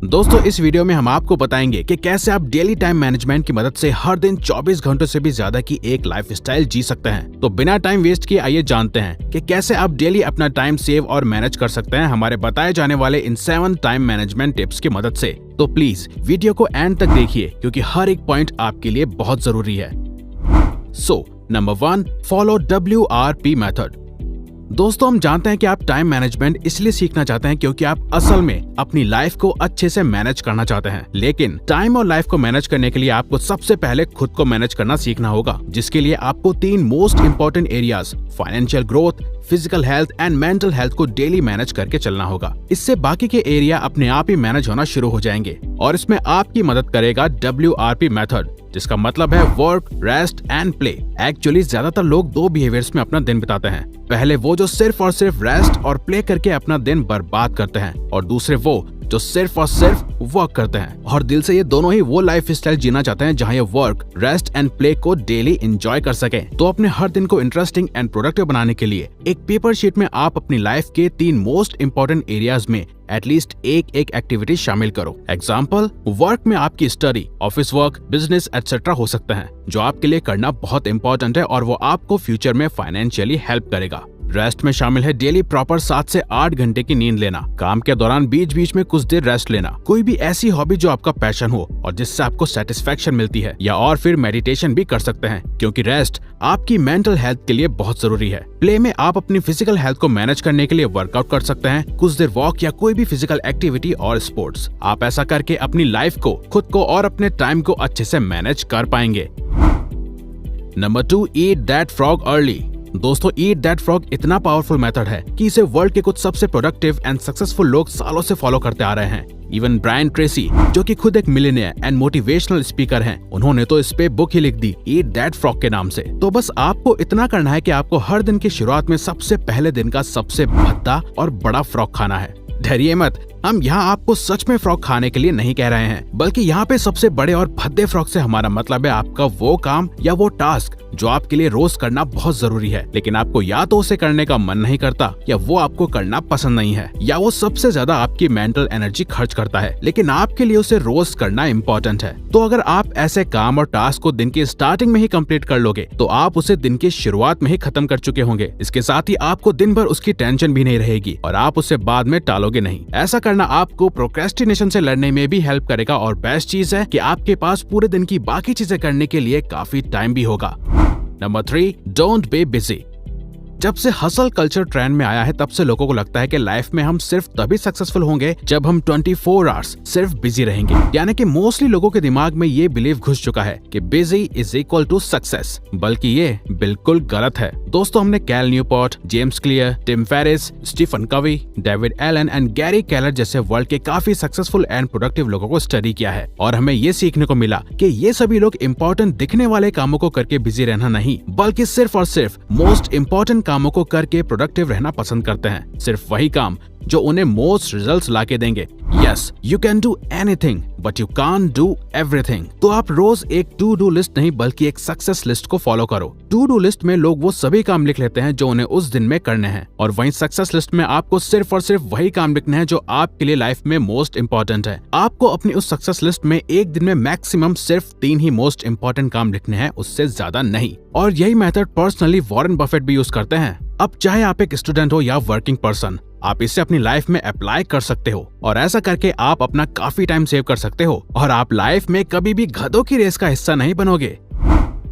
दोस्तों इस वीडियो में हम आपको बताएंगे कि कैसे आप डेली टाइम मैनेजमेंट की मदद से हर दिन 24 घंटों से भी ज्यादा की एक लाइफस्टाइल जी सकते हैं। तो बिना टाइम वेस्ट किए आइए जानते हैं कि कैसे आप डेली अपना टाइम सेव और मैनेज कर सकते हैं हमारे बताए जाने वाले इन 7 टाइम मैनेजमेंट टिप्स की मदद से। तो प्लीज वीडियो को एंड तक देखिए क्योंकि हर एक पॉइंट आपके लिए बहुत जरूरी है। Number 1, follow WRP method. दोस्तों हम जानते हैं कि आप टाइम मैनेजमेंट इसलिए सीखना चाहते हैं क्योंकि आप असल में अपनी लाइफ को अच्छे से मैनेज करना चाहते हैं। लेकिन टाइम और लाइफ को मैनेज करने के लिए आपको सबसे पहले खुद को मैनेज करना सीखना होगा, जिसके लिए आपको 3 most important areas financial growth, physical health and mental health को डेली मैनेज करके चलना होगा। इससे बाकी के एरिया अपने आप ही मैनेज होना शुरू हो जाएंगे और इसमें आपकी मदद करेगा WRP मेथड, जिसका मतलब है work, rest and play. Actually ज्यादातर लोग 2 बिहेवियर्स में अपना दिन बिताते हैं। पहले वो जो सिर्फ और सिर्फ रेस्ट और प्ले करके अपना दिन बर्बाद करते हैं, और दूसरे वो जो सिर्फ और सिर्फ वर्क करते हैं और दिल से ये दोनों ही वो लाइफ स्टाइल जीना चाहते हैं जहाँ ये वर्क, रेस्ट एंड प्ले को डेली एंजॉय कर सकें। तो अपने हर दिन को इंटरेस्टिंग एंड प्रोडक्टिव बनाने के लिए एक पेपर शीट में आप अपनी लाइफ के 3 मोस्ट इंपोर्टेंट एरियाज में एटलीस्ट एक एक्टिविटी शामिल करो। एग्जाम्पल, वर्क में आपकी study, office work, business etcetera हो सकते हैं जो आपके लिए करना बहुत इंपॉर्टेंट है और वो आपको फ्यूचर में फाइनेंशियली हेल्प करेगा। रेस्ट में शामिल है डेली प्रॉपर 7 से 8 घंटे की नींद लेना, काम के दौरान बीच बीच में कुछ देर रेस्ट लेना, कोई भी ऐसी हॉबी जो आपका पैशन हो और जिससे आपको सेटिस्फेक्शन मिलती है, या और फिर मेडिटेशन भी कर सकते हैं क्योंकि रेस्ट आपकी मेंटल हेल्थ के लिए बहुत जरूरी है। प्ले में आप अपनी फिजिकल हेल्थ को मैनेज करने के लिए वर्कआउट कर सकते हैं, कुछ देर वॉक या कोई भी फिजिकल एक्टिविटी और स्पोर्ट्स। आप ऐसा करके अपनी लाइफ को, खुद को और अपने टाइम को अच्छे से मैनेज कर पाएंगे। Number 2, eat that frog early. दोस्तों ईट दैट फ्रॉग इतना पावरफुल मेथड है कि इसे वर्ल्ड के कुछ सबसे प्रोडक्टिव एंड सक्सेसफुल लोग सालों से फॉलो करते आ रहे हैं। इवन ब्रायन ट्रेसी, जो कि खुद एक मिलियनेयर एंड मोटिवेशनल स्पीकर हैं, उन्होंने तो इस पे बुक ही लिख दी ईट दैट फ्रॉग के नाम से। तो बस आपको इतना करना है कि आपको हर दिन की शुरुआत में सबसे पहले दिन का सबसे भद्दा और बड़ा फ्रॉग खाना है। डरिए मत, हम यहाँ आपको सच में फ्रॉग खाने के लिए नहीं कह रहे हैं, बल्कि यहाँ पे सबसे बड़े और भद्दे फ्रॉग से हमारा मतलब है आपका वो काम या वो टास्क जो आपके लिए रोज करना बहुत जरूरी है, लेकिन आपको या तो उसे करने का मन नहीं करता, या वो आपको करना पसंद नहीं है, या वो सबसे ज्यादा आपकी मेंटल एनर्जी खर्च करता है, लेकिन आपके लिए उसे रोज करना इम्पोर्टेंट है। तो अगर आप ऐसे काम और टास्क को दिन की स्टार्टिंग में ही कंप्लीट कर लोगे तो आप उसे दिन की शुरुआत में ही खत्म कर चुके होंगे। इसके साथ ही आपको दिन भर उसकी टेंशन भी नहीं रहेगी और आप उसे बाद में टालोगे नहीं। ऐसा करना आपको प्रोक्रेस्टिनेशन से लड़ने में भी हेल्प करेगा और बेस्ट चीज है कि आपके पास पूरे दिन की बाकी चीजें करने के लिए काफी टाइम भी होगा। Number 3, don't be busy. जब से हसल कल्चर ट्रेंड में आया है तब से लोगों को लगता है कि लाइफ में हम सिर्फ तभी सक्सेसफुल होंगे जब हम 24 आवर्स सिर्फ बिजी रहेंगे। यानी कि मोस्टली लोगों के दिमाग में ये बिलीव घुस चुका है कि busy is equal to success, बल्कि ये बिल्कुल गलत है। दोस्तों हमने Cal Newport, James Clear, Tim Ferriss, Stephen Covey, David Allen and Gary Keller जैसे वर्ल्ड के काफी सक्सेसफुल एंड प्रोडक्टिव लोगों को स्टडी किया है और हमें ये सीखने को मिला कि ये सभी लोग इम्पोर्टेंट दिखने वाले कामों को करके बिजी रहना नहीं, बल्कि सिर्फ और सिर्फ मोस्ट इम्पोर्टेंट कामों को करके प्रोडक्टिव रहना पसंद करते हैं। सिर्फ वही काम जो उन्हें मोस्ट रिजल्ट्स लाके देंगे। Yes, you can do anything but you can't do everything. तो आप रोज एक टू डू लिस्ट नहीं बल्कि एक सक्सेस लिस्ट को फॉलो करो। टू डू लिस्ट में लोग वो सभी काम लिख लेते हैं जो उन्हें उस दिन में करने हैं, और वहीं सक्सेस लिस्ट में आपको सिर्फ और सिर्फ वही काम लिखने हैं जो आपके लिए लाइफ में मोस्ट इंपॉर्टेंट है। आपको अपनी उस सक्सेस लिस्ट में एक दिन में मैक्सिमम सिर्फ 3 ही मोस्ट इंपॉर्टेंट काम लिखने हैं, उससे ज्यादा नहीं। और यही मेथड पर्सनली वॉरेन बफेट भी यूज करते हैं। अब चाहे आप एक स्टूडेंट हो या वर्किंग पर्सन, आप इसे अपनी लाइफ में अप्लाई कर सकते हो और ऐसा करके आप अपना काफी टाइम सेव कर सकते हो और आप लाइफ में कभी भी गधों की रेस का हिस्सा नहीं बनोगे।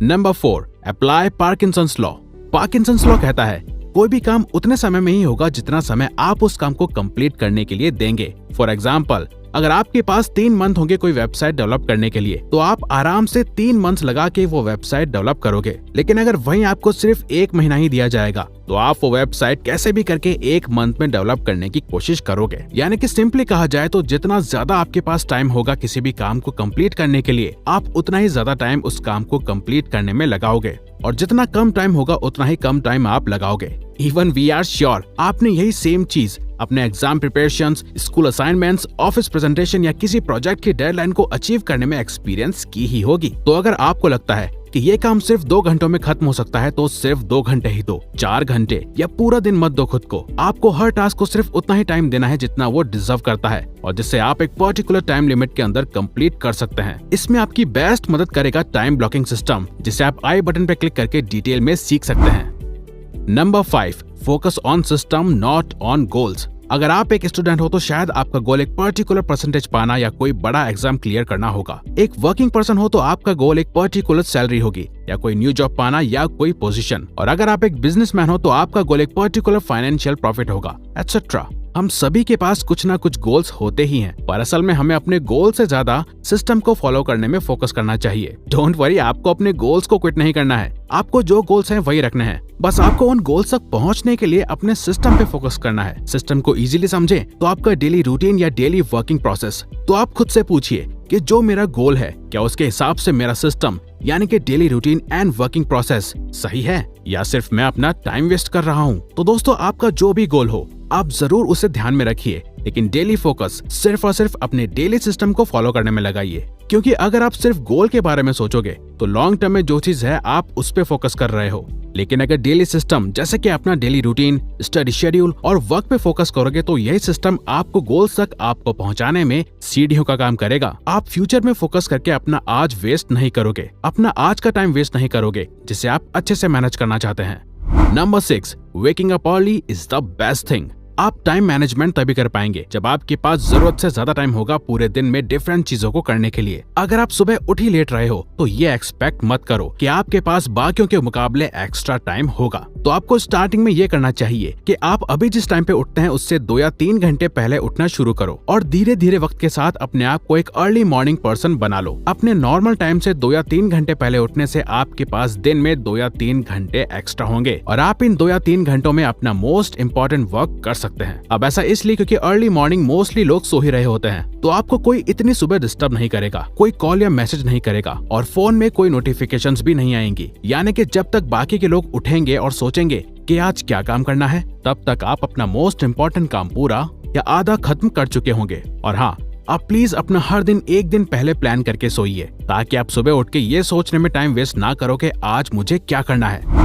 Number 4, apply Parkinson's law. Parkinson's law कहता है कोई भी काम उतने समय में ही होगा जितना समय आप उस काम को कंप्लीट करने के लिए देंगे। फॉर एग्जाम्पल, अगर आपके पास 3 मंथ होंगे कोई वेबसाइट डेवलप करने के लिए, तो आप आराम से 3 मंथ लगा के वो वेबसाइट डेवलप करोगे। लेकिन अगर वहीं आपको सिर्फ 1 महीना ही दिया जाएगा तो आप वो वेबसाइट कैसे भी करके 1 मंथ में डेवलप करने की कोशिश करोगे। यानी कि सिंपली कहा जाए तो जितना ज्यादा आपके पास टाइम होगा किसी भी काम को कंप्लीट करने के लिए, आप उतना ही ज्यादा टाइम उस काम को कंप्लीट करने में लगाओगे, और जितना कम टाइम होगा उतना ही कम टाइम आप लगाओगे। इवन वी आर श्योर आपने यही सेम चीज अपने exam preparations, school assignments, office presentation या किसी प्रोजेक्ट की डेडलाइन को अचीव करने में एक्सपीरियंस की ही होगी। तो अगर आपको लगता है कि ये काम सिर्फ 2 घंटों में खत्म हो सकता है तो सिर्फ 2 घंटे ही दो, 4 घंटे या पूरा दिन मत दो खुद को। आपको हर टास्क को सिर्फ उतना ही टाइम देना है जितना वो डिजर्व करता है और जिससे आप एक पर्टिकुलर टाइम लिमिट के अंदर कंप्लीट कर सकते हैं। इसमें आपकी बेस्ट मदद करेगा टाइम ब्लॉकिंग सिस्टम, जिसे आप आई बटन पे क्लिक करके डिटेल में सीख सकते हैं। Number 5, focus on system not on goals. अगर आप एक स्टूडेंट हो तो शायद आपका गोल एक पर्टिकुलर परसेंटेज पाना या कोई बड़ा एग्जाम क्लियर करना होगा। एक वर्किंग पर्सन हो तो आपका गोल एक पर्टिकुलर सैलरी होगी या कोई न्यू जॉब पाना या कोई पोजीशन। और अगर आप एक बिजनेसमैन हो तो आपका गोल एक पर्टिकुलर फाइनेंशियल प्रॉफिट होगा, एटसेट्रा। हम सभी के पास कुछ ना कुछ गोल्स होते ही हैं, पर असल में हमें अपने गोल से ज्यादा सिस्टम को फॉलो करने में फोकस करना चाहिए। डोंट वरी, आपको अपने गोल्स को क्विट नहीं करना है। आपको जो गोल्स हैं वही रखने हैं। बस आपको उन गोल्स तक पहुंचने के लिए अपने सिस्टम पे फोकस करना है। सिस्टम को इजीली समझें तो आपका डेली रूटीन या डेली वर्किंग प्रोसेस। तो आप खुद से पूछिए कि जो मेरा गोल है क्या उसके हिसाब से मेरा सिस्टम यानी कि daily routine and working process सही है या सिर्फ मैं अपना टाइम वेस्ट कर रहा हूँ। तो दोस्तों, आपका जो भी गोल हो आप जरूर उसे ध्यान में रखिए, लेकिन डेली फोकस सिर्फ और सिर्फ अपने डेली सिस्टम को फॉलो करने में लगाइए। क्योंकि अगर आप सिर्फ गोल के बारे में सोचोगे तो लॉन्ग टर्म में जो चीज है आप उस पे फोकस कर रहे हो, लेकिन अगर डेली सिस्टम जैसे कि अपना डेली रूटीन, स्टडी शेड्यूल और वर्क पे फोकस करोगे तो यही सिस्टम आपको गोल्स तक आपको पहुंचाने में सीढ़ियों का काम करेगा। आप फ्यूचर में फोकस करके अपना आज वेस्ट नहीं करोगे, अपना आज का टाइम वेस्ट नहीं करोगे जिसे आप अच्छे से मैनेज करना चाहते हैं। Number 6, waking up early is the best thing. आप टाइम मैनेजमेंट तभी कर पाएंगे जब आपके पास जरूरत से ज्यादा टाइम होगा पूरे दिन में डिफरेंट चीजों को करने के लिए। अगर आप सुबह उठ ही लेट रहे हो तो ये एक्सपेक्ट मत करो कि आपके पास बाकियों के मुकाबले एक्स्ट्रा टाइम होगा। तो आपको स्टार्टिंग में ये करना चाहिए कि आप अभी जिस टाइम पे उठते हैं उससे 2 या 3 घंटे पहले उठना शुरू करो और धीरे धीरे वक्त के साथ अपने आप को एक अर्ली मॉर्निंग पर्सन बना लो। अपने नॉर्मल टाइम से 2 या 3 घंटे पहले उठने से आपके पास दिन में 2 या 3 घंटे एक्स्ट्रा होंगे और आप इन 2 या 3 घंटों में अपना मोस्ट इम्पोर्टेंट वर्क कर सकते हैं। अब ऐसा इसलिए क्योंकि अर्ली मॉर्निंग मोस्टली लोग सो ही रहे होते हैं, तो आपको कोई इतनी सुबह डिस्टर्ब नहीं करेगा, कोई कॉल या मैसेज नहीं करेगा और फोन में कोई नोटिफिकेशंस भी नहीं आएंगी। यानी कि जब तक बाकी के लोग उठेंगे और सोचेंगे कि आज क्या काम करना है, तब तक आप अपना मोस्ट इम्पोर्टेंट काम पूरा या आधा खत्म कर चुके होंगे। और हाँ, आप प्लीज अपना हर दिन एक दिन पहले प्लान करके सोइए ताकि आप सुबह उठ के ये सोचने में टाइम वेस्ट ना करो कि आज मुझे क्या करना है।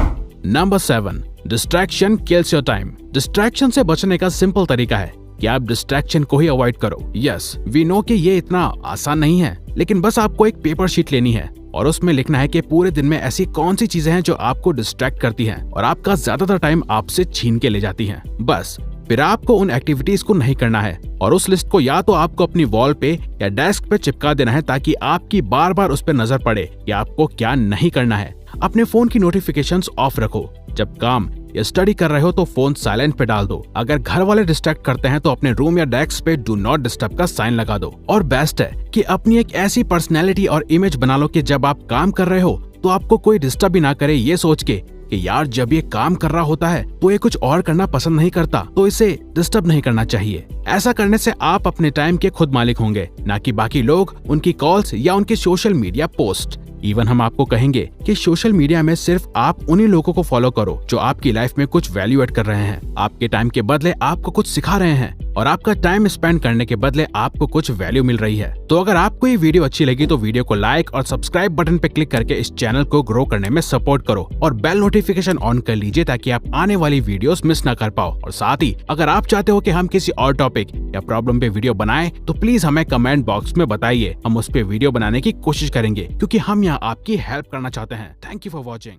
Number 7, distraction kills your time. Distraction से बचने का सिंपल तरीका है कि आप डिस्ट्रैक्शन को ही अवॉइड करो। यस, वी नो कि ये इतना आसान नहीं है, लेकिन बस आपको एक पेपर शीट लेनी है और उसमें लिखना है कि पूरे दिन में ऐसी कौन सी चीजें हैं जो आपको डिस्ट्रैक्ट करती हैं और आपका ज्यादातर टाइम आपसे छीन के ले जाती हैं। बस फिर आपको उन एक्टिविटीज को नहीं करना है और उस लिस्ट को या तो आपको अपनी वॉल पे या डेस्क पे चिपका देना है ताकि आपकी बार बार उस पर नजर पड़े कि आपको क्या नहीं करना है। अपने फोन की नोटिफिकेशंस ऑफ रखो। जब काम या स्टडी कर रहे हो तो फोन साइलेंट पे डाल दो। अगर घर वाले डिस्ट्रैक्ट करते हैं तो अपने रूम या डेस्क पे डू नॉट डिस्टर्ब का साइन लगा दो। और बेस्ट है कि अपनी एक ऐसी पर्सनैलिटी और इमेज बना लो कि जब आप काम कर रहे हो तो आपको कोई डिस्टर्ब भी ना करे, ये सोच के कि यार जब ये काम कर रहा होता है तो ये कुछ और करना पसंद नहीं करता, तो इसे डिस्टर्ब नहीं करना चाहिए। ऐसा करने से आप अपने टाइम के खुद मालिक होंगे, ना कि बाकी लोग, उनकी कॉल्स या उनके सोशल मीडिया पोस्ट। इवन हम आपको कहेंगे कि सोशल मीडिया में सिर्फ आप उन्हीं लोगों को फॉलो करो जो आपकी लाइफ में कुछ वैल्यू ऐड कर रहे हैं, आपके टाइम के बदले आपको कुछ सिखा रहे हैं और आपका टाइम स्पेंड करने के बदले आपको कुछ वैल्यू मिल रही है। तो अगर आपको ये वीडियो अच्छी लगी तो वीडियो को लाइक और सब्सक्राइब बटन पे क्लिक करके इस चैनल को ग्रो करने में सपोर्ट करो और बेल नोटिफिकेशन ऑन कर लीजिए ताकि आप आने वाली वीडियोस मिस ना कर पाओ। और साथ ही अगर आप चाहते हो कि हम किसी और टॉपिक या प्रॉब्लम पे वीडियो बनाएं तो प्लीज हमें कमेंट बॉक्स में बताइए, हम उस पे वीडियो बनाने की कोशिश करेंगे क्योंकि हम यहाँ आपकी हेल्प करना चाहते हैं। Thank you for watching.